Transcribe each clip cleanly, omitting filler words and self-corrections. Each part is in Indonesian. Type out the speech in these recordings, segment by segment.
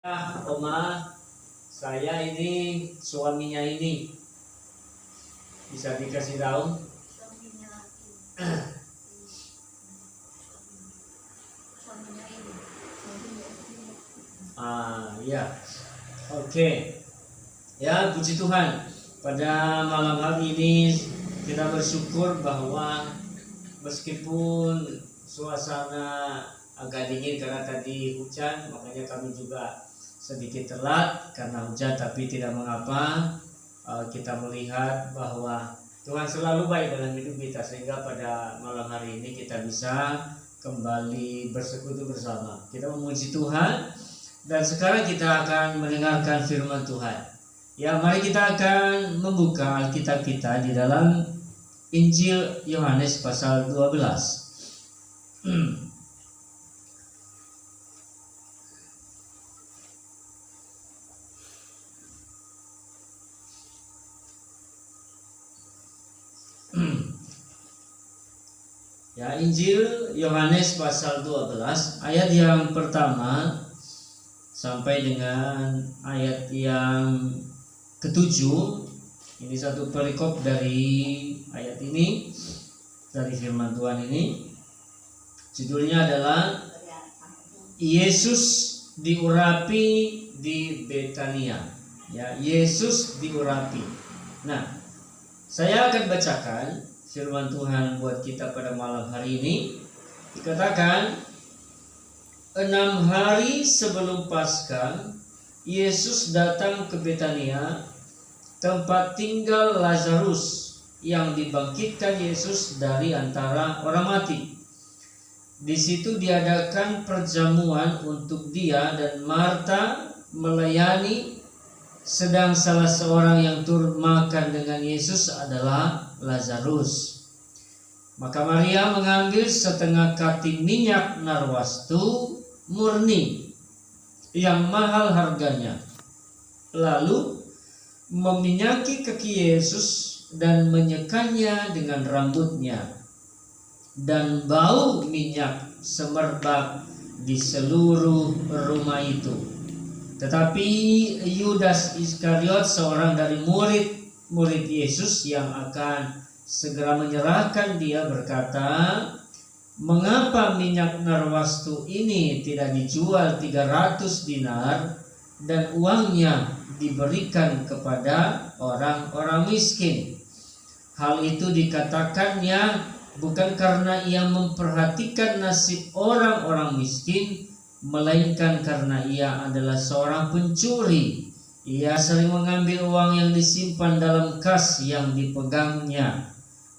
Oma, saya ini suaminya ini bisa dikasih tahu? Suaminya laki. Suaminya ini. Ya, oke. Ya, puji Tuhan. Pada malam hari ini kita bersyukur bahwa meskipun suasana agak dingin karena tadi hujan, makanya kami juga sedikit telat karena hujan, tapi tidak mengapa. Kita melihat bahwa Tuhan selalu baik dalam hidup kita, sehingga pada malam hari ini kita bisa kembali bersekutu bersama. Kita memuji Tuhan, dan sekarang kita akan mendengarkan firman Tuhan. Ya, mari kita akan membuka Alkitab kita di dalam Injil Yohanes pasal 12. Ya, Injil Yohanes pasal 12 ayat yang pertama sampai dengan ayat yang ketujuh. Ini satu perikop dari ayat ini, dari firman Tuhan ini. Judulnya adalah Yesus diurapi di Betania. Ya, Yesus diurapi. Nah, saya akan bacakan firman Tuhan buat kita pada malam hari ini. Dikatakan 6 hari sebelum Paskah, Yesus datang ke Betania, tempat tinggal Lazarus yang dibangkitkan Yesus dari antara orang mati. Di situ diadakan perjamuan untuk dia dan Marta melayani, sedang salah seorang yang turut makan dengan Yesus adalah Lazarus. Maka Maria mengambil setengah kating minyak narwastu murni yang mahal harganya, lalu meminyaki kaki Yesus dan menyekannya dengan rambutnya, dan bau minyak semerbak di seluruh rumah itu. Tetapi Yudas Iskariot, seorang dari murid Yesus yang akan segera menyerahkan dia, berkata, "Mengapa minyak narwastu ini tidak dijual 300 dinar dan uangnya diberikan kepada orang-orang miskin?" Hal itu dikatakannya bukan karena ia memperhatikan nasib orang-orang miskin, melainkan karena ia adalah seorang pencuri. Ia sering mengambil uang yang disimpan dalam kas yang dipegangnya.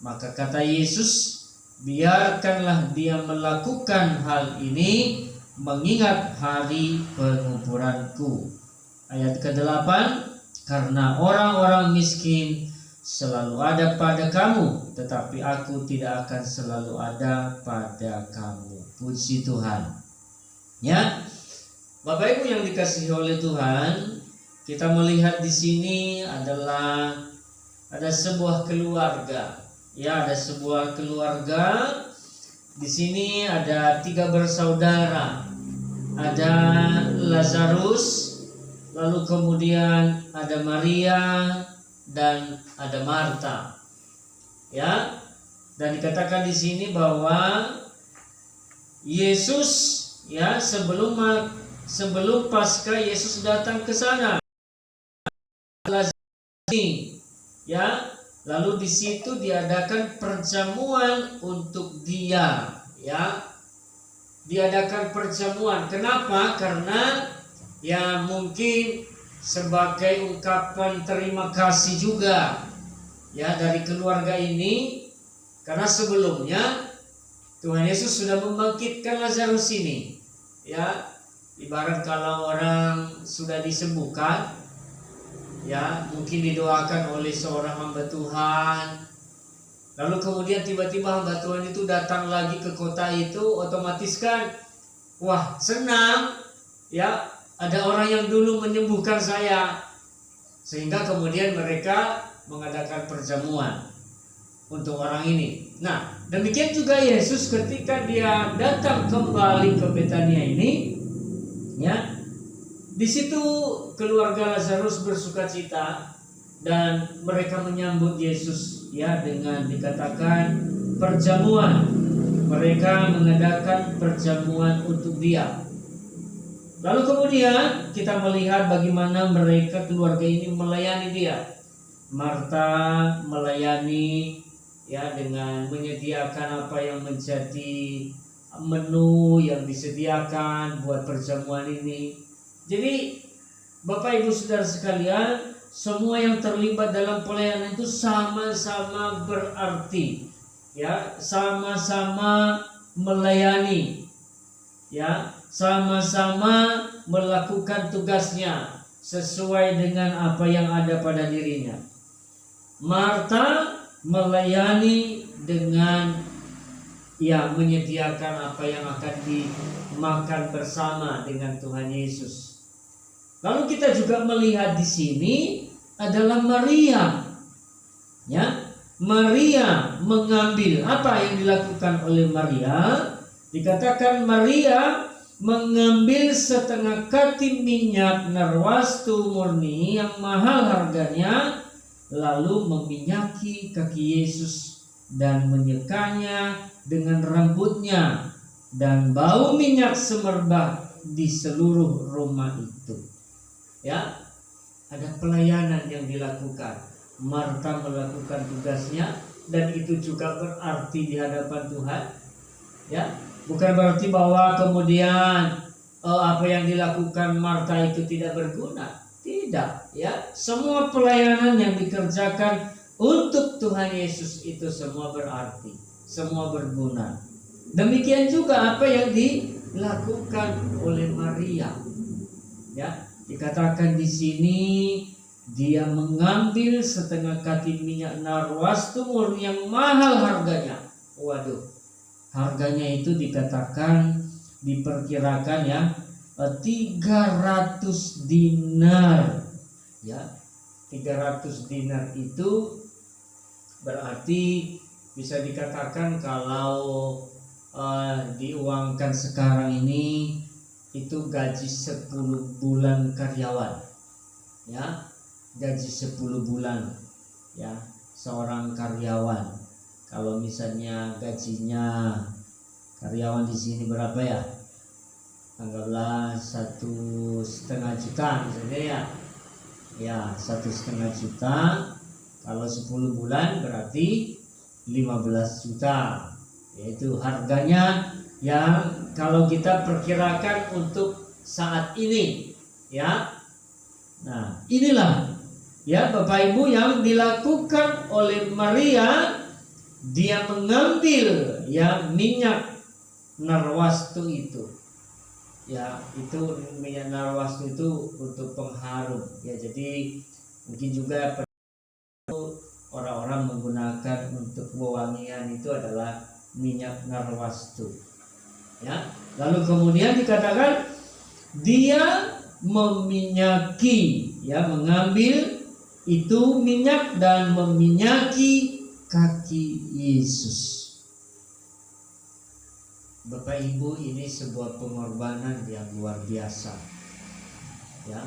Maka kata Yesus, "Biarkanlah dia melakukan hal ini, mengingat hari penguburanku." Ayat ke-8, "Karena orang-orang miskin selalu ada pada kamu, tetapi aku tidak akan selalu ada pada kamu." Puji Tuhan. Ya, Bapak Ibu yang dikasihi oleh Tuhan, kita melihat di sini adalah ada sebuah keluarga. Ya, ada sebuah keluarga. Di sini ada 3 bersaudara. Ada Lazarus, lalu kemudian ada Maria dan ada Marta. Ya, dan dikatakan di sini bahwa Yesus, ya, sebelum Paskah Yesus datang ke sana. Ya, lalu di situ diadakan perjamuan untuk dia, ya. Diadakan perjamuan. Kenapa? Karena ya mungkin sebagai ungkapan terima kasih juga, ya, dari keluarga ini, karena sebelumnya Tuhan Yesus sudah membangkitkan Lazarus ini. Ya, ibarat kalau orang sudah disembuhkan, ya, mungkin didoakan oleh seorang hamba Tuhan, lalu kemudian tiba-tiba hamba Tuhan itu datang lagi ke kota itu, otomatis kan, wah, senang, ya, ada orang yang dulu menyembuhkan saya, sehingga kemudian mereka mengadakan perjamuan untuk orang ini. Nah, demikian juga Yesus ketika dia datang kembali ke Betania ini, ya, Di situ keluarga Lazarus bersukacita dan mereka menyambut Yesus ya dengan dikatakan perjamuan. Mereka mengadakan perjamuan untuk Dia. Lalu kemudian kita melihat bagaimana mereka keluarga ini melayani Dia. Marta melayani ya dengan menyediakan apa yang menjadi menu yang disediakan buat perjamuan ini. Jadi Bapak Ibu Saudara sekalian, semua yang terlibat dalam pelayanan itu sama-sama berarti, ya, sama-sama melayani, ya, sama-sama melakukan tugasnya sesuai dengan apa yang ada pada dirinya. Marta melayani dengan ya menyediakan apa yang akan dimakan bersama dengan Tuhan Yesus. Lalu kita juga melihat di sini adalah Maria. Ya, Maria mengambil apa yang dilakukan oleh Maria? Dikatakan Maria mengambil setengah kati minyak narwastu murni yang mahal harganya, lalu meminyaki kaki Yesus dan menyekanya dengan rambutnya, dan bau minyak semerbak di seluruh rumah itu. Ya, ada pelayanan yang dilakukan. Marta melakukan tugasnya dan itu juga berarti di hadapan Tuhan. Ya, bukan berarti bahwa kemudian apa yang dilakukan Marta itu tidak berguna. Tidak, ya. Semua pelayanan yang dikerjakan untuk Tuhan Yesus itu semua berarti, semua berguna. Demikian juga apa yang dilakukan oleh Maria. Ya, dikatakan di sini dia mengambil setengah kati minyak narwastu murni yang mahal harganya. Waduh, harganya itu dikatakan diperkirakan ya 300 dinar. Ya, 300 dinar itu berarti bisa dikatakan kalau diuangkan sekarang ini itu gaji 10 bulan karyawan. Ya, gaji 10 bulan ya seorang karyawan. Kalau misalnya gajinya karyawan di sini berapa ya? Anggaplah 1,5 juta misalnya ya. Ya, 1,5 juta. Kalau 10 bulan berarti 15 juta. Yaitu harganya yang kalau kita perkirakan untuk saat ini, ya. Nah, inilah ya Bapak Ibu yang dilakukan oleh Maria. Dia mengambil ya minyak narwastu itu. Ya, itu minyak narwastu itu untuk pengharum. Ya, jadi mungkin juga orang-orang menggunakan untuk wewangian itu adalah minyak narwastu. Ya, lalu kemudian dikatakan dia meminyaki, ya, mengambil itu minyak dan meminyaki kaki Yesus. Bapak Ibu, ini sebuah pengorbanan yang luar biasa. Ya,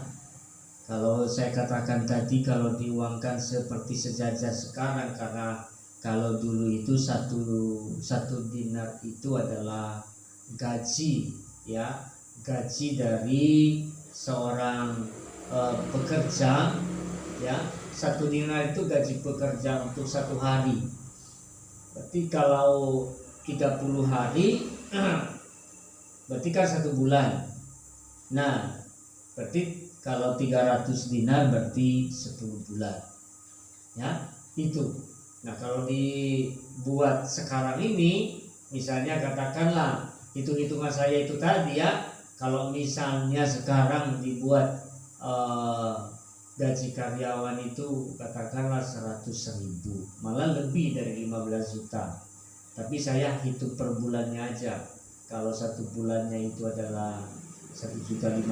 kalau saya katakan tadi kalau diuangkan seperti sejajar sekarang, karena kalau dulu itu satu dinar itu adalah gaji, ya, gaji dari seorang pekerja, ya. 1 dinar itu gaji pekerja untuk 1 hari. Berarti kalau 30 hari berarti kan 1 bulan. Nah, berarti kalau 300 dinar berarti 10 bulan. Ya, itu. Nah, kalau dibuat sekarang ini, misalnya katakanlah hitung-hitungan saya itu tadi ya, kalau misalnya sekarang dibuat gaji karyawan itu katakanlah 100.000, malah lebih dari 15 juta. Tapi saya hitung per bulannya aja. Kalau 1 bulannya itu adalah 1.500.000,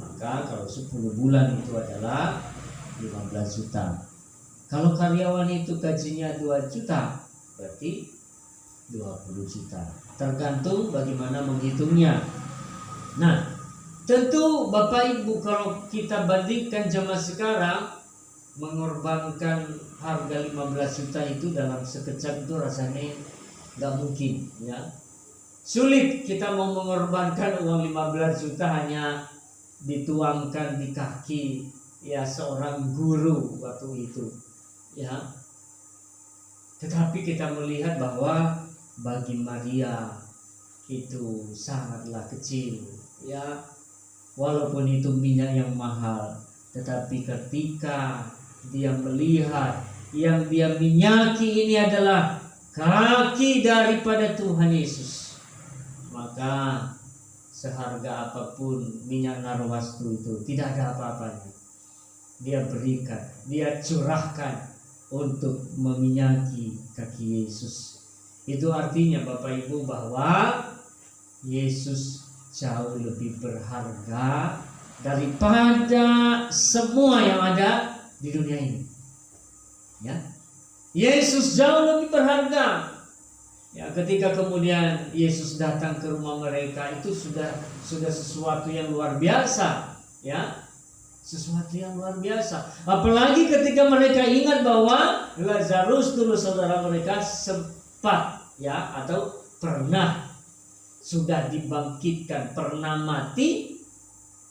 maka kalau 10 bulan itu adalah 15 juta. Kalau karyawan itu gajinya 2 juta, berarti 20 juta. Tergantung bagaimana menghitungnya. Nah, Tentu Bapak Ibu, kalau kita bandingkan zaman sekarang, mengorbankan harga 15 juta itu dalam sekejap itu rasanya gak mungkin ya. Sulit kita mau mengorbankan uang 15 juta hanya dituangkan di kaki ya seorang guru waktu itu ya. Tetapi kita melihat bahwa bagi Maria itu sangatlah kecil ya. Walaupun itu minyak yang mahal, tetapi ketika dia melihat yang dia minyaki ini adalah kaki daripada Tuhan Yesus, maka seharga apapun minyak narwastu itu tidak ada apa-apanya. Dia berikan, dia curahkan untuk meminyaki kaki Yesus. Itu artinya Bapak Ibu bahwa Yesus jauh lebih berharga daripada semua yang ada di dunia ini. Ya, Yesus jauh lebih berharga. Ya, ketika kemudian Yesus datang ke rumah mereka itu sudah sesuatu yang luar biasa. Ya, sesuatu yang luar biasa. Apalagi ketika mereka ingat bahwa Lazarus dulu saudara mereka sempat ya atau pernah sudah dibangkitkan, pernah mati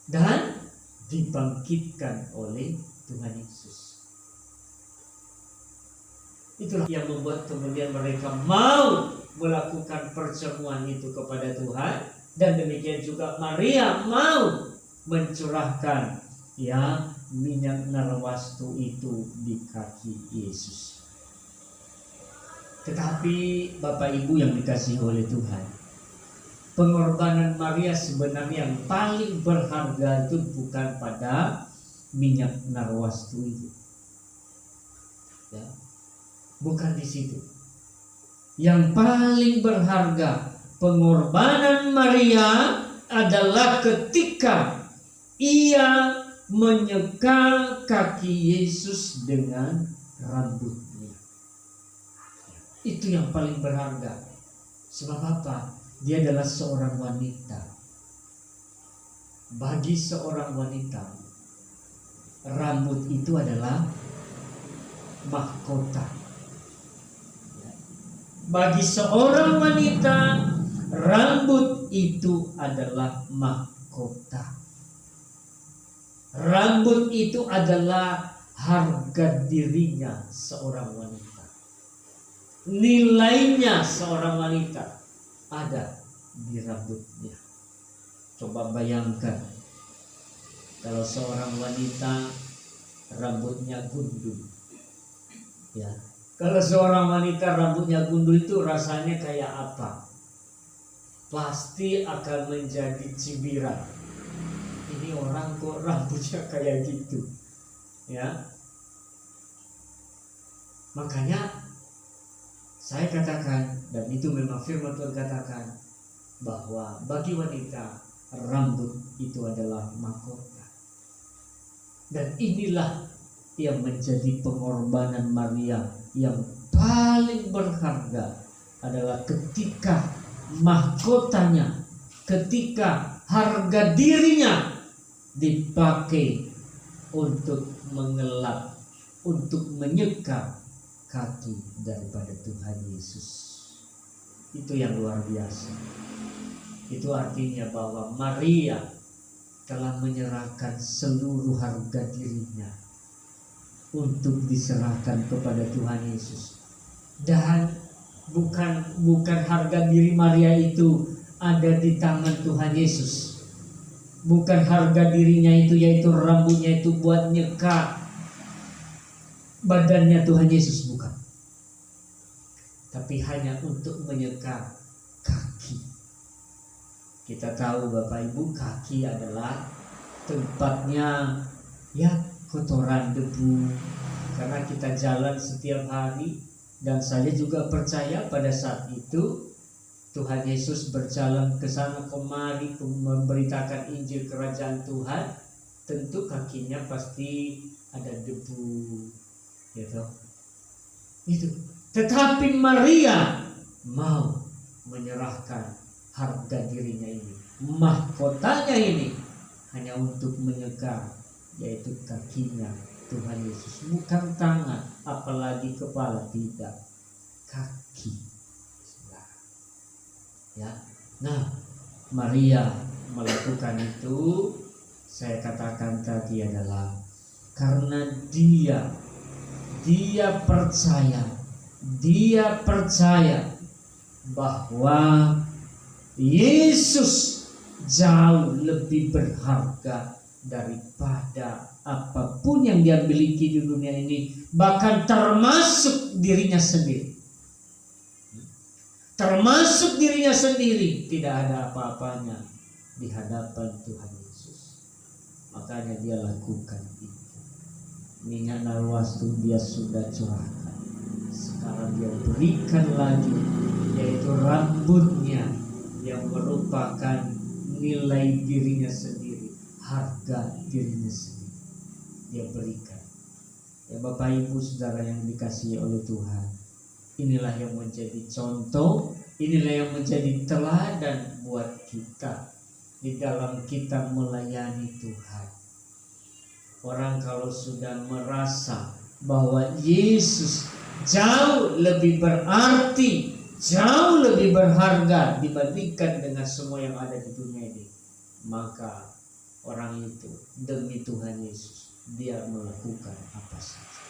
dan dibangkitkan oleh Tuhan Yesus. Itulah yang membuat kemudian mereka mau melakukan perjamuan itu kepada Tuhan, dan demikian juga Maria mau mencurahkan ya minyak narwastu itu di kaki Yesus. Tetapi Bapak Ibu yang dikasihi oleh Tuhan, pengorbanan Maria sebenarnya yang paling berharga itu bukan pada minyak narwastu itu, ya, bukan di situ. Yang paling berharga pengorbanan Maria adalah ketika ia menyekal kaki Yesus dengan rambutnya. Itu yang paling berharga. Sebab apa? Dia adalah seorang wanita. Bagi seorang wanita, rambut itu adalah mahkota. Bagi seorang wanita, rambut itu adalah mahkota. Rambut itu adalah harga dirinya seorang wanita. Nilainya seorang wanita ada di rambutnya. Coba bayangkan kalau seorang wanita rambutnya gundul, ya. Kalau seorang wanita rambutnya gundul itu rasanya kayak apa? Pasti akan menjadi cibiran. Ini orang kok rambutnya kayak gitu, ya. Makanya saya katakan, dan itu memang firman Tuhan katakan, bahwa bagi wanita rambut itu adalah mahkota. Dan inilah yang menjadi pengorbanan Maria yang paling berharga, adalah ketika mahkotanya, ketika harga dirinya dipakai untuk mengelap, untuk menyekal kaki daripada Tuhan Yesus. Itu yang luar biasa. Itu artinya bahwa Maria telah menyerahkan seluruh harga dirinya untuk diserahkan kepada Tuhan Yesus. Dan bukan harga diri Maria itu ada di tangan Tuhan Yesus. Bukan harga dirinya itu, yaitu rambutnya itu buat nyekak badannya Tuhan Yesus, bukan. Tapi hanya untuk menyeka kaki. Kita tahu Bapak Ibu, kaki adalah tempatnya ya kotoran, debu, karena kita jalan setiap hari. Dan saya juga percaya pada saat itu Tuhan Yesus berjalan ke sana kemari memberitakan Injil Kerajaan Tuhan, tentu kakinya pasti ada debu, gitu. Itu. Tetapi Maria mau menyerahkan harga dirinya ini, mahkotanya ini, hanya untuk menyegar, yaitu kakinya Tuhan Yesus, bukan tangan, apalagi kepala, tidak, kaki. Ya, nah Maria melakukan itu, saya katakan tadi adalah karena dia percaya bahwa Yesus jauh lebih berharga daripada apapun yang dia miliki di dunia ini, bahkan termasuk dirinya sendiri. Termasuk dirinya sendiri tidak ada apa-apanya di hadapan Tuhan Yesus. Makanya dia lakukan itu. Minyak narwastu dia sudah curahkan, sekarang dia berikan lagi, yaitu rambutnya yang merupakan nilai dirinya sendiri, harga dirinya sendiri, dia berikan. Ya Bapak Ibu Saudara yang dikasihi oleh Tuhan, inilah yang menjadi contoh, inilah yang menjadi teladan buat kita di dalam kita melayani Tuhan. Orang kalau sudah merasa bahwa Yesus jauh lebih berarti, jauh lebih berharga dibandingkan dengan semua yang ada di dunia ini, maka orang itu demi Tuhan Yesus dia melakukan apa saja.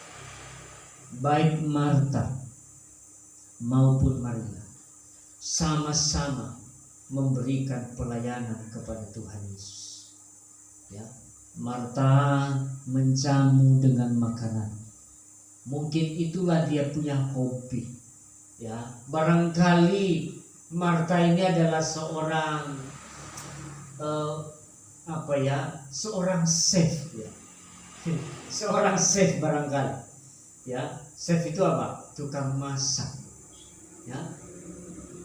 Baik Marta maupun Maria sama-sama memberikan pelayanan kepada Tuhan Yesus. Ya, Marta menjamu dengan makanan. Mungkin itulah dia punya hobi. Ya, barangkali Marta ini adalah seorang seorang chef, ya. Seorang chef barangkali. Ya, chef itu apa? Tukang masak. Ya,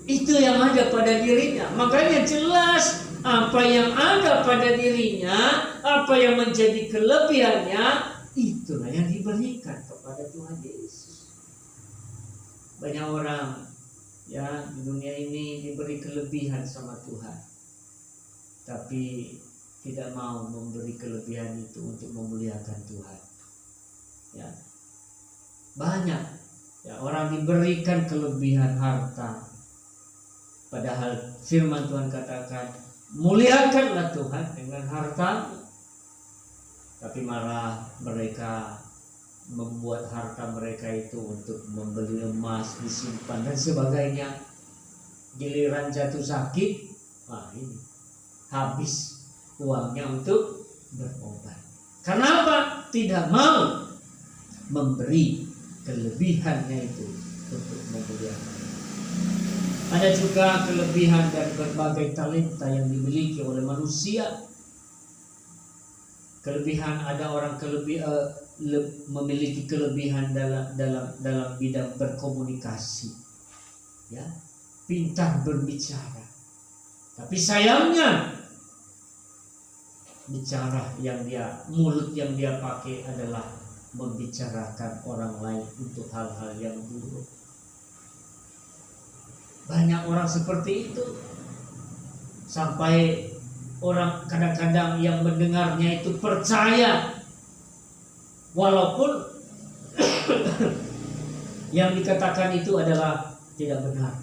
itu yang ada pada dirinya. Makanya jelas apa yang ada pada dirinya, apa yang menjadi kelebihannya, itulah yang diberikan kepada Tuhan Yesus. Banyak orang ya di dunia ini diberi kelebihan sama Tuhan, tapi tidak mau memberi kelebihan itu untuk memuliakan Tuhan. Ya, banyak ya orang diberikan kelebihan harta, padahal firman Tuhan katakan muliakanlah Tuhan dengan harta, tapi malah mereka membuat harta mereka itu untuk membeli emas, disimpan dan sebagainya. Giliran jatuh sakit, wah ini habis uangnya untuk berobat. Kenapa? Tidak mau memberi kelebihannya itu untuk memuliakan. Ada juga kelebihan dan berbagai talenta yang dimiliki oleh manusia. Kelebihan, ada orang memiliki kelebihan dalam bidang berkomunikasi, ya, pintar berbicara. Tapi sayangnya mulut yang dia pakai adalah membicarakan orang lain untuk hal-hal yang buruk. Banyak orang seperti itu, sampai orang kadang-kadang yang mendengarnya itu percaya walaupun yang dikatakan itu adalah tidak benar.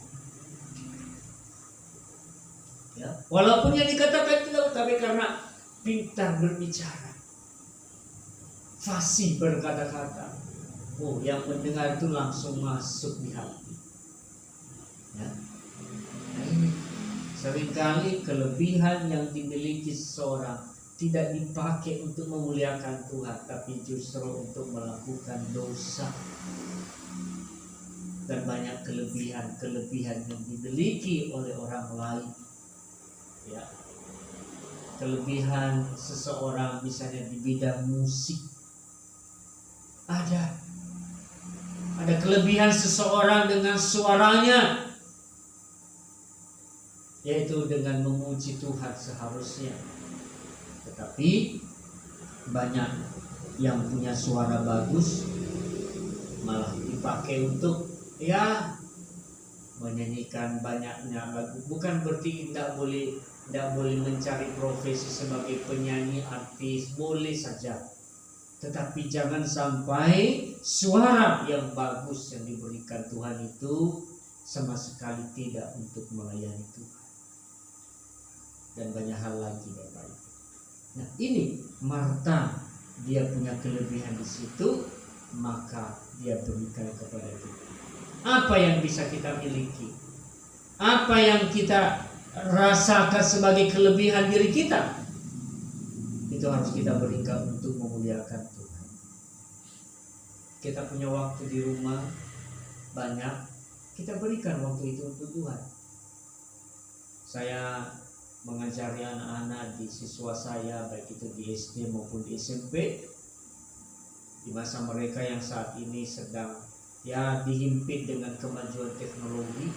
Ya, walaupun yang dikatakan tidak benar, tapi karena pintar berbicara, fasih berkata-kata, yang mendengar itu langsung masuk di hati. Ya. Nah ini seringkali kelebihan yang dimiliki seseorang tidak dipakai untuk memuliakan Tuhan, tapi justru untuk melakukan dosa. Dan banyak kelebihan yang dimiliki oleh orang lain. Ya. Kelebihan seseorang misalnya di bidang musik. Ada kelebihan seseorang dengan suaranya, yaitu dengan memuji Tuhan seharusnya. Tetapi banyak yang punya suara bagus malah dipakai untuk menyanyikan banyaknya lagu. Bukan berarti tidak boleh mencari profesi sebagai penyanyi, artis, boleh saja. Tetapi jangan sampai suara yang bagus yang diberikan Tuhan itu sama sekali tidak untuk melayani Tuhan. Dan banyak hal lagi Bapak Ibu. Nah ini Marta, dia punya kelebihan di situ, maka dia berikan kepada kita. Apa yang bisa kita miliki? Apa yang kita rasakan sebagai kelebihan diri kita? Itu harus kita berikan untuk memuliakan Tuhan. Kita punya waktu di rumah banyak, kita berikan waktu itu untuk Tuhan. Saya mengajari anak-anak di siswa saya, baik itu di SD maupun di SMP, di masa mereka yang saat ini sedang dihimpit dengan kemajuan teknologi,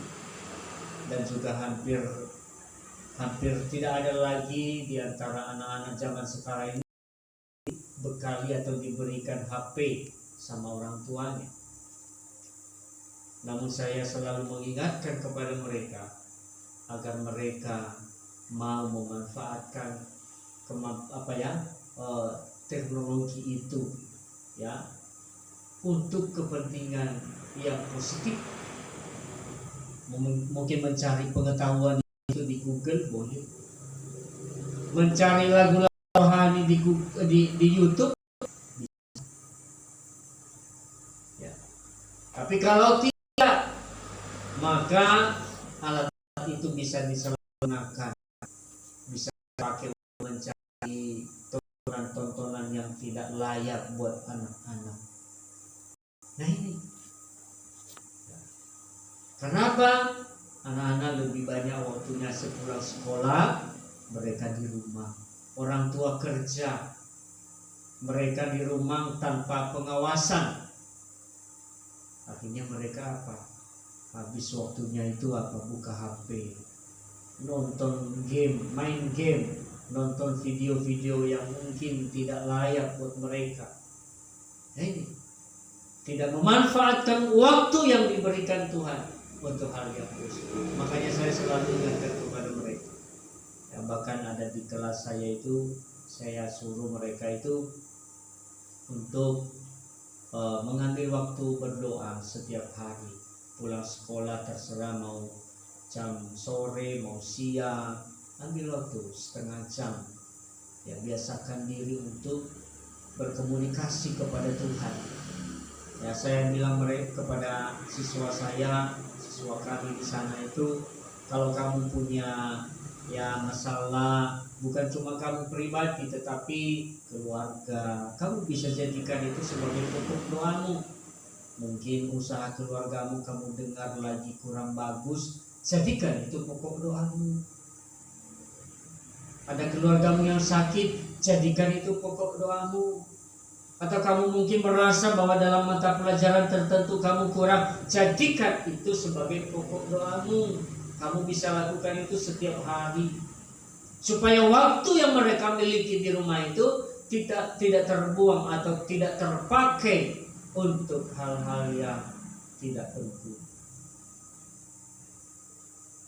dan juga hampir tidak ada lagi di antara anak-anak zaman sekarang ini bekali atau diberikan HP sama orang tuanya. Namun saya selalu mengingatkan kepada mereka agar mereka mau memanfaatkan teknologi itu untuk kepentingan yang positif. Mungkin mencari pengetahuan itu di Google boleh, mencari lagu-lagu rohani di YouTube ya. Tapi kalau tidak, maka alat itu bisa disalahgunakan, bisa dipakai mencari tontonan-tontonan yang tidak layak buat anak-anak. Nah ini kenapa anak-anak lebih banyak waktunya sepulang sekolah, mereka di rumah. Orang tua kerja, mereka di rumah tanpa pengawasan. Akhirnya mereka apa? Habis waktunya itu buka HP, nonton game, main game, nonton video-video yang mungkin tidak layak buat mereka. Nah ini tidak memanfaatkan waktu yang diberikan Tuhan untuk hal yang positif. Makanya saya selalu ingatkan kepada mereka. Yang bahkan ada di kelas saya itu, saya suruh mereka itu untuk mengambil waktu berdoa setiap hari. Pulang sekolah terserah mau jam sore, mau siang, ambil waktu setengah jam. Ya, biasakan diri untuk berkomunikasi kepada Tuhan. Ya, saya bilang mereka kepada siswa kami di sana itu, kalau kamu punya masalah, bukan cuma kamu pribadi tetapi keluarga, kamu bisa jadikan itu sebagai pokok doamu. Mungkin usaha keluargamu kamu dengar lagi kurang bagus, jadikan itu pokok doamu. Ada keluargamu yang sakit, jadikan itu pokok doamu. Atau kamu mungkin merasa bahwa dalam mata pelajaran tertentu kamu kurang, jadikan itu sebagai pokok doamu. Kamu bisa lakukan itu setiap hari, supaya waktu yang mereka miliki di rumah itu tidak terbuang atau tidak terpakai untuk hal-hal yang tidak penting.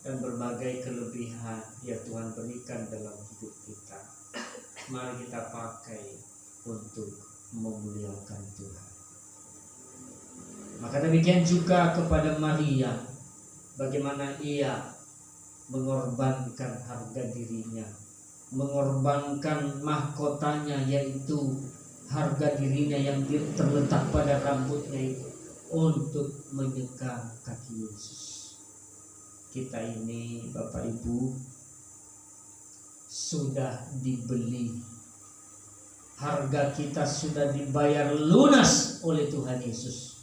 Dan berbagai kelebihan yang Tuhan berikan dalam hidup kita, mari kita pakai untuk memuliakan Tuhan. Maka demikian juga kepada Maria, bagaimana ia mengorbankan harga dirinya, mengorbankan mahkotanya, yaitu harga dirinya yang terletak pada rambutnya itu, untuk menyekat kaki Yesus. Kita ini Bapak Ibu sudah dibeli. Harga kita sudah dibayar lunas oleh Tuhan Yesus.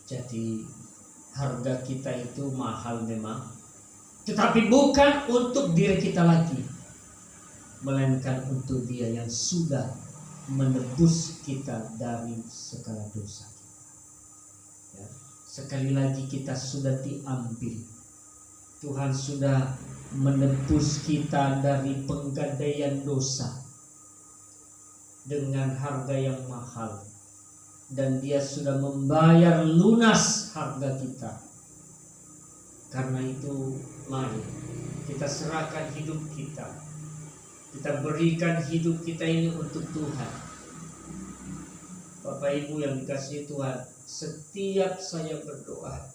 Jadi harga kita itu mahal memang, tetapi bukan untuk diri kita lagi, melainkan untuk Dia yang sudah menebus kita dari segala dosa kita. Sekali lagi kita sudah diambil. Tuhan sudah menebus kita dari penggadaian dosa dengan harga yang mahal, dan Dia sudah membayar lunas harga kita. Karena itu mari kita serahkan hidup kita. Kita berikan hidup kita ini untuk Tuhan. Bapak Ibu yang dikasihi Tuhan, setiap saya berdoa,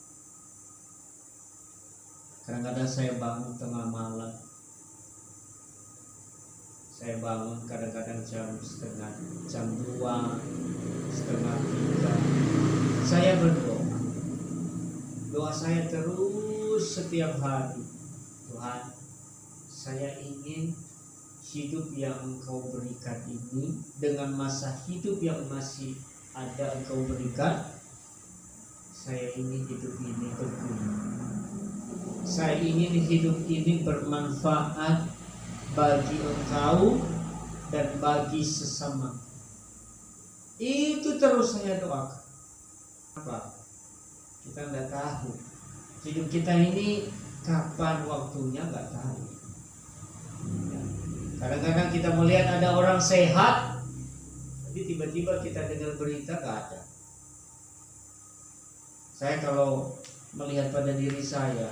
kadang-kadang saya bangun tengah malam. Saya bangun kadang-kadang jam 2, setengah 3. Saya berdoa. Doa saya terus setiap hari. Tuhan, saya ingin hidup yang Engkau berikan ini, dengan masa hidup yang masih ada Engkau berikan, saya ingin hidup ini berguna. Saya ingin hidup ini bermanfaat bagi Engkau dan bagi sesama. Itu terus saya doakan. Apa? Kita nggak tahu hidup kita ini kapan waktunya, nggak tahu. Kadang-kadang kita melihat ada orang sehat, tapi tiba-tiba kita dengar berita nggak ada. Saya kalau melihat pada diri saya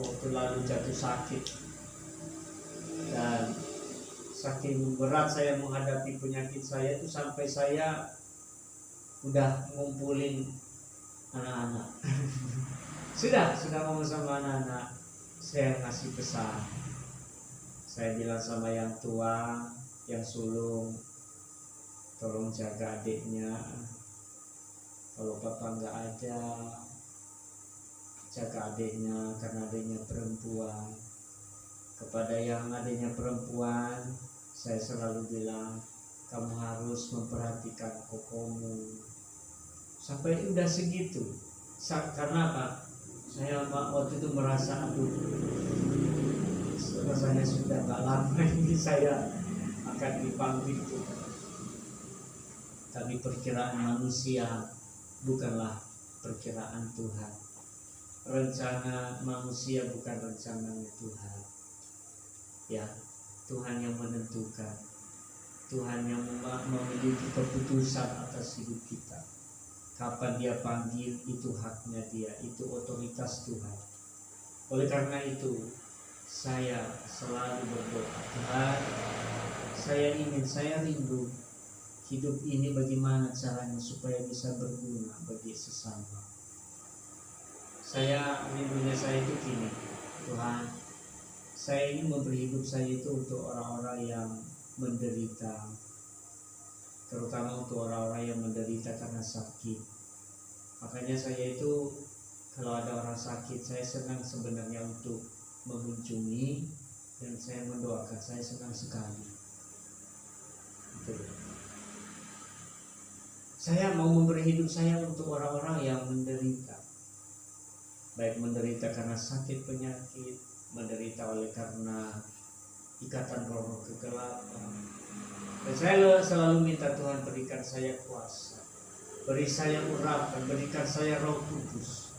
waktu lalu jatuh sakit, dan saking berat saya menghadapi penyakit saya itu sampai saya udah ngumpulin anak-anak. sudah ngomong sama anak-anak, saya ngasih pesan. Saya bilang sama yang tua, yang sulung, tolong jaga adiknya. Kalau papa nggak ada, jaga adiknya karena adiknya perempuan. Kepada yang adiknya perempuan, saya selalu bilang, kamu harus memperhatikan kokomu. Sampai udah segitu. Karena apa? Saya waktu itu merasa, aduh, rasanya sudah gak lama ini saya akan dipanggil Tuhan. Tapi perkiraan manusia bukanlah perkiraan Tuhan. Rencana manusia bukan rencananya Tuhan. Ya, Tuhan yang menentukan. Tuhan yang memiliki keputusan atas hidup kita. Kapan Dia panggil, itu haknya Dia, itu otoritas Tuhan. Oleh karena itu, saya selalu berdoa, Tuhan, saya rindu hidup ini bagaimana caranya supaya bisa berguna bagi sesama. Rindunya saya itu gini, Tuhan, saya ingin memberi hidup saya itu untuk orang-orang yang menderita, terutama untuk orang-orang yang menderita karena sakit. Makanya saya itu kalau ada orang sakit, saya senang sebenarnya untuk mengunjungi, dan saya mendoakan. Saya senang sekali. Saya mau memberi hidup saya untuk orang-orang yang menderita, baik menderita karena sakit penyakit, menderita oleh karena ikatan roh kegelapan. Dan saya selalu minta Tuhan berikan saya kuasa, beri saya urapan, berikan saya Roh Kudus.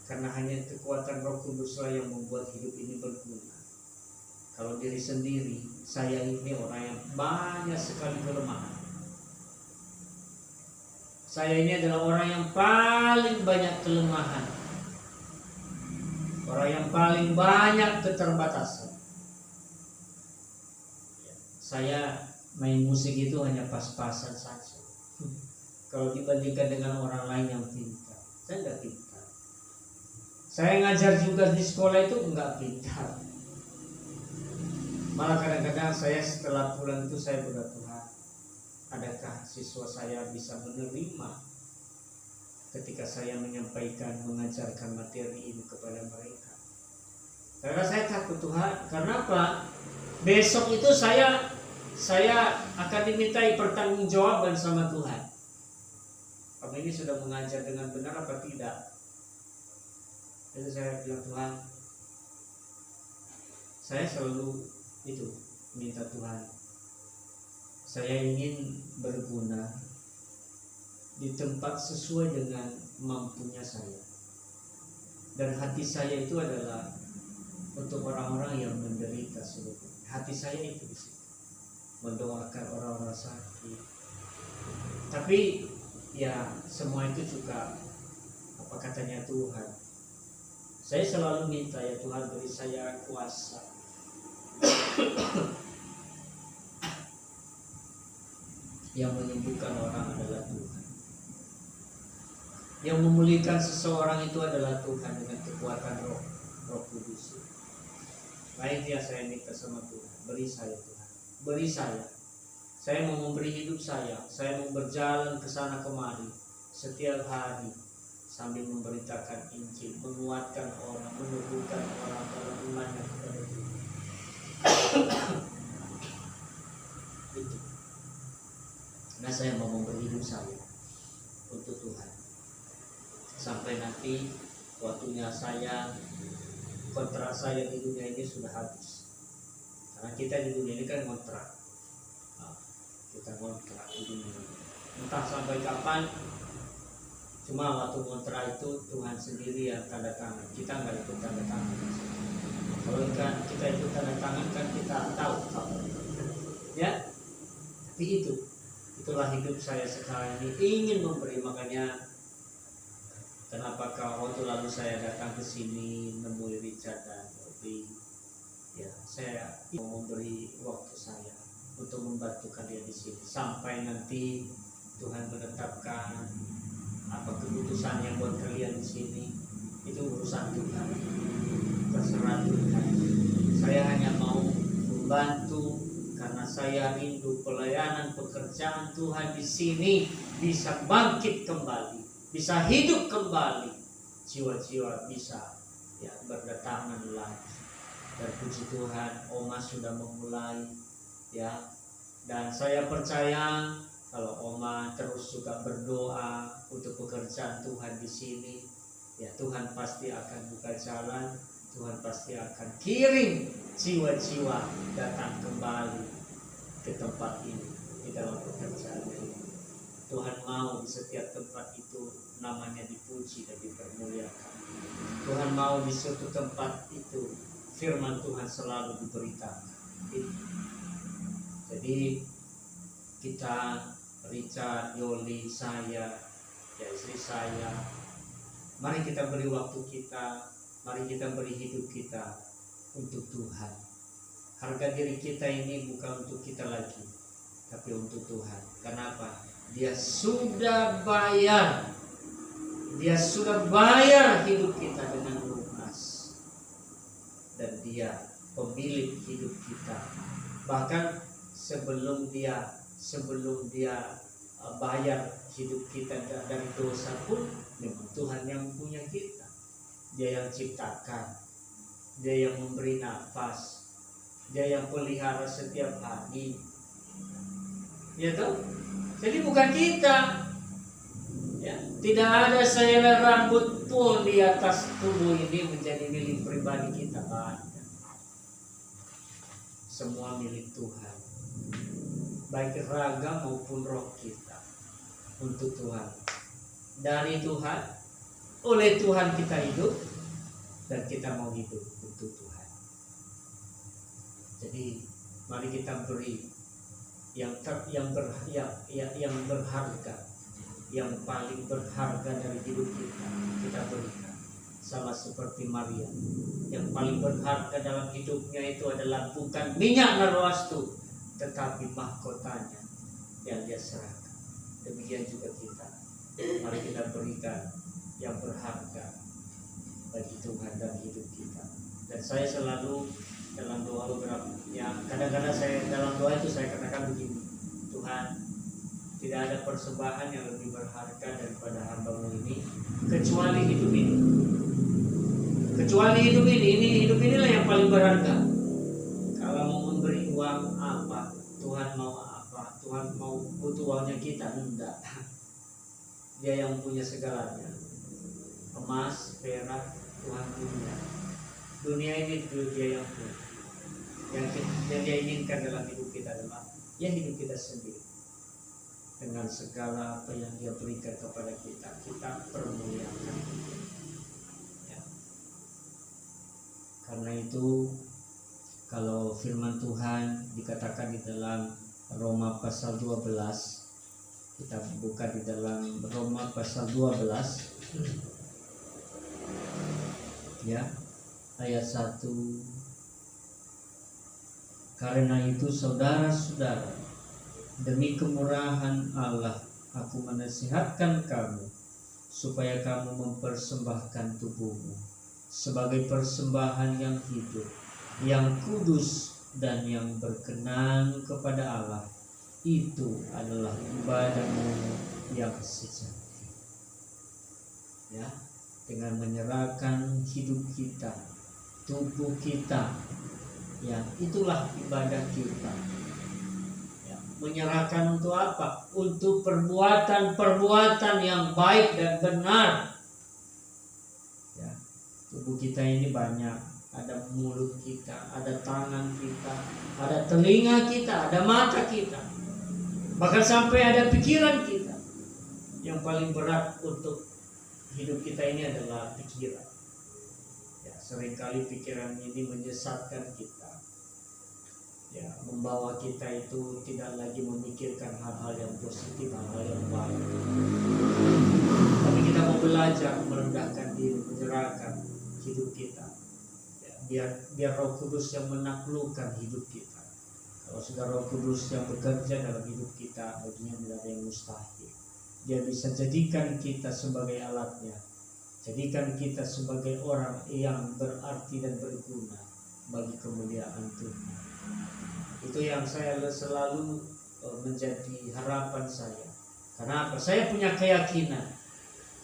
Karena hanya kekuatan Roh Kuduslah yang membuat hidup ini berguna. Kalau diri sendiri, saya ini orang yang banyak sekali kelemahan. Saya ini adalah orang yang paling banyak kelemahan, orang yang paling banyak keterbatasan. Saya main musik itu hanya pas-pasan saja. Kalau dibandingkan dengan orang lain yang pintar, saya nggak pintar. Saya ngajar juga di sekolah itu nggak pintar. Malah kadang-kadang saya setelah pulang itu saya berdoa, Tuhan, adakah siswa saya bisa menerima ketika saya menyampaikan, mengajarkan materi ini kepada mereka. Karena saya takut Tuhan, karena apa? Besok itu saya akan dimintai pertanggungjawaban sama Tuhan. Kamu ini sudah mengajar dengan benar apa tidak? Jadi saya bilang, Tuhan, saya selalu itu minta Tuhan, saya ingin berguna di tempat sesuai dengan mampunya saya. Dan hati saya itu adalah untuk orang-orang yang menderita sebetulnya. Hati saya itu di situ, mendoakan orang-orang sakit, Tapi ya semua itu juga apa katanya Tuhan. Saya selalu minta ya Tuhan beri saya kuasa. Yang menyembuhkan orang adalah Tuhan. Yang memulihkan seseorang itu adalah Tuhan dengan kekuatan Roh Kudus. Baik ya, saya minta sama Tuhan, beri saya Tuhan, beri saya. Saya mau memberi hidup saya mau berjalan ke sana kemari setiap hari sambil memberitakan Injil, menguatkan orang, menumbuhkan orang dalam imannya kepada Tuhan. Itu. Karena saya mau memberi hidup saya untuk Tuhan. Sampai nanti waktunya kontrak saya di dunia ini sudah habis. Karena kita di dunia ini kan kontrak. Kita kontrak di dunia ini. Entah sampai kapan. Cuma waktu kontrak itu Tuhan sendiri yang tanda tangan. Kita nggak ikut tanda tangan. Kalau kan kita ikut tanda tangan kan kita tahu kapan. Ya. Tapi itulah hidup saya sekarang ini, ingin memberi. Makanya kenapa waktu lalu saya datang ke sini menemui Richard dan Robi, ya saya mau memberi waktu saya untuk membantu kalian di sini sampai nanti Tuhan menetapkan apa keputusannya buat kalian di sini. Itu urusan Tuhan, terserah Tuhan. Saya hanya mau membantu karena saya rindu pelayanan pekerjaan Tuhan di sini bisa bangkit kembali, bisa hidup kembali, jiwa-jiwa bisa ya berdatangan lagi. Dan puji Tuhan, Oma sudah memulai ya, dan saya percaya kalau Oma terus juga berdoa untuk pekerjaan Tuhan di sini, ya Tuhan pasti akan buka jalan, Tuhan pasti akan kirim jiwa-jiwa datang kembali ke tempat ini, di dalam pekerjaan ini. Tuhan mau di setiap tempat itu namanya dipuji dan dipermuliakan. Tuhan mau di suatu tempat itu firman Tuhan selalu diberitakan. Jadi kita, Richard, Yoli, saya, ya istri saya, mari kita beri waktu kita, mari kita beri hidup kita untuk Tuhan. Harga diri kita ini bukan untuk kita lagi, tapi untuk Tuhan. Kenapa? Dia sudah bayar. Dia sudah bayar hidup kita dengan lunas. Dan dia pemilik hidup kita. Bahkan sebelum dia bayar hidup kita dari dosa pun, memang Tuhan yang punya kita. Dia yang ciptakan, dia yang memberi nafas, dia yang pelihara setiap hari, ya toh. Jadi bukan kita, ya. Tidak ada sehelai rambut pun di atas tubuh ini menjadi milik pribadi kita, kan? Semua milik Tuhan, baik raga maupun roh kita, untuk Tuhan. Dari Tuhan, oleh Tuhan kita hidup, dan kita mau hidup untuk Tuhan. Jadi mari kita beri yang berharga, yang paling berharga dari hidup kita berikan. Sama seperti Maria, yang paling berharga dalam hidupnya itu adalah bukan minyak narwastu, tetapi mahkotanya yang dia serahkan. Demikian juga kita, mari kita berikan yang berharga bagi Tuhan dalam hidup kita. Dan saya selalu dalam doa beberapa, ya kadang-kadang saya dalam doa itu saya katakan begini, Tuhan, tidak ada persembahan yang lebih berharga daripada hamba-Mu ini kecuali hidup ini. Kecuali hidup ini inilah yang paling berharga. Kalau mau memberi uang apa, Tuhan mau apa, Tuhan mau butuh uangnya kita, enggak. Dia yang punya segalanya. Emas, perak, Tuhan punya. Dunia ini dia yang punya. Yang dia inginkan dalam hidup kita adalah ya hidup kita sendiri. Dengan segala apa yang dia berikan kepada kita, kita permuliakan. Ya. Karena itu kalau firman Tuhan dikatakan di dalam Roma pasal 12 Kita buka di dalam Roma pasal 12 ya, ayat 1. Karena itu saudara-saudara, demi kemurahan Allah aku menasihatkan kamu supaya kamu mempersembahkan tubuhmu sebagai persembahan yang hidup, yang kudus dan yang berkenan kepada Allah. Itu adalah ibadahmu yang sejati. Ya, dengan menyerahkan hidup kita, tubuh kita, ya itulah ibadah kita. Ya, menyerahkan untuk apa? Untuk perbuatan-perbuatan yang baik dan benar. Ya, tubuh kita ini banyak. Ada mulut kita, ada tangan kita, ada telinga kita, ada mata kita. Bahkan sampai ada pikiran kita. Yang paling berat untuk hidup kita ini adalah pikiran. Ya, seringkali pikiran ini menyesatkan kita. Ya, membawa kita itu tidak lagi memikirkan hal-hal yang positif, hal-hal yang baik. Tapi kita mau belajar merendahkan diri, menyerahkan hidup kita. Ya, biar Roh Kudus yang menaklukkan hidup kita. Kalau sudah Roh Kudus yang bekerja dalam hidup kita, baginya tidak ada yang mustahil. Dia bisa jadikan kita sebagai alatnya, jadikan kita sebagai orang yang berarti dan berguna bagi kemuliaan Tuhan. Itu yang saya selalu menjadi harapan saya. Karena apa? Saya punya keyakinan.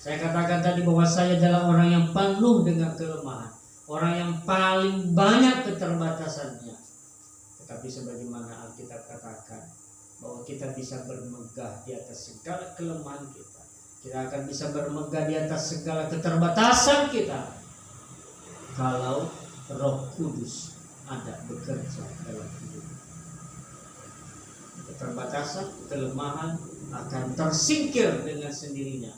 Saya katakan tadi bahwa saya adalah orang yang penuh dengan kelemahan, orang yang paling banyak keterbatasannya. Tetapi sebagaimana Alkitab katakan bahwa kita bisa bermegah di atas segala kelemahan kita. Kita akan bisa bermegah di atas segala keterbatasan kita kalau Roh Kudus ada bekerja dalam hidup. Keterbatasan, kelemahan akan tersingkir dengan sendirinya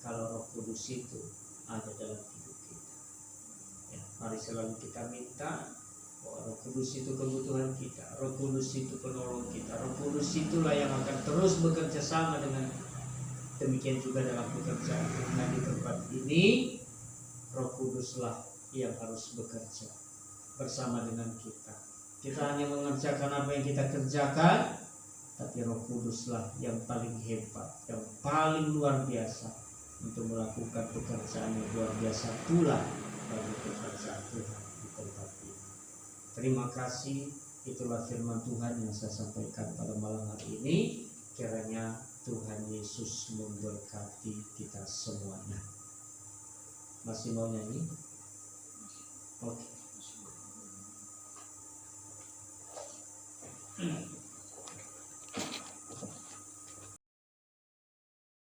kalau Roh Kudus itu ada dalam hidup kita. Ya, mari selalu kita minta bahwa Roh Kudus itu kebutuhan kita, Roh Kudus itu penolong kita, Roh Kudus itulah yang akan terus bekerja sama dengan demikian juga dalam pekerjaan kita di tempat ini. Roh Kuduslah yang harus bekerja bersama dengan kita. Kita hanya mengerjakan apa yang kita kerjakan, tapi Roh Kuduslah yang paling hebat, yang paling luar biasa untuk melakukan pekerjaan yang luar biasa pula bagi pekerjaan Tuhan di tempat ini. Terima kasih, itulah firman Tuhan yang saya sampaikan pada malam hari ini. Kiranya Tuhan Yesus memberkati kita semuanya. Masih mau nyanyi? Oke.